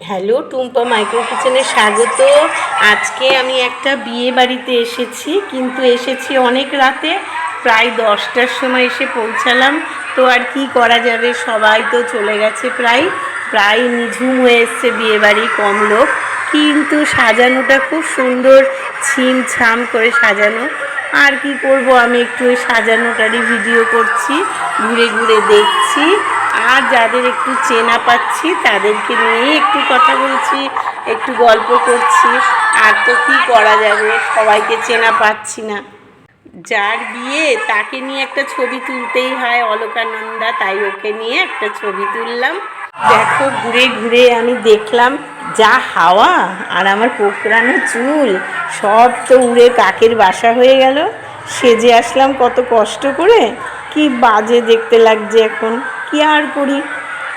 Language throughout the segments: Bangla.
হ্যালো, টুম্পা মাইক্রো কিচেনে স্বাগত। আজকে আমি একটা বিয়ে বাড়িতে এসেছি, কিন্তু এসেছি অনেক রাতে, প্রায় 10টার সময় এসে পৌঁছালাম। তো আর কি করা যাবে, সবাই তো চলে গেছে, প্রায় প্রায় নিঝুম হয়ে এসছে বিয়ে বাড়ি, কম লোক, কিন্তু সাজানোটা খুব সুন্দর, ছিমছাম করে সাজানো। আর কি করব, আমি একটু ওই সাজানোটারই ভিডিও করছি, ঘুরে ঘুরে দেখছি, আর যাদের একটু চেনা পাচ্ছি তাদেরকে নিয়ে একটু কথা বলছি, একটু গল্প করছি। আর তো কি করা যাবে, সবাইকে চেনা পাচ্ছি না। যার বিয়ে তাকে নিয়ে একটা ছবি তুলতেই হয়, অলকানন্দা, তাই ওকে নিয়ে একটা ছবি তুললাম। দেখো, ঘুরে ঘুরে আমি দেখলাম যা হাওয়া, আর আমার কোঁকড়ানো চুল সব তো উড়ে কাকের বাসা হয়ে গেল। সেজে আসলাম কত কষ্ট করে, কি বাজে দেখতে লাগছে এখন। কি আর করি,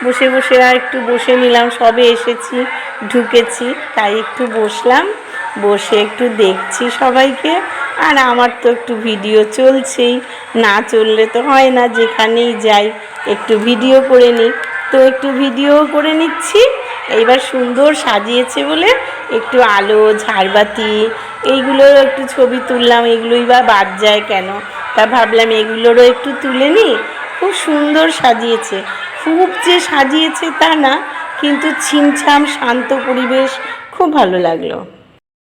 বসে বসে আর একটু বসে নিলাম, সবে এসেছি, ঢুকেছি, তাই একটু বসলাম, বসে একটু দেখছি সবাইকে। আর আমার তো একটু ভিডিও চলছেই, না চললে তো হয় না, যেখানেই যাই একটু ভিডিও করে নিই, তো একটু ভিডিও করে নিচ্ছি। এইবার সুন্দর সাজিয়েছে বলে একটু আলো, ঝাড়বাতি, এইগুলোরও একটু ছবি তুললাম। এগুলোই বা বাদ যায় কেন, তা ভাবলাম এগুলোরও একটু তুলে নিই। খুব সুন্দর সাজিয়েছে, খুব যে সাজিয়েছে তা না, কিন্তু ছিমছাম শান্ত পরিবেশ, খুব ভালো লাগলো।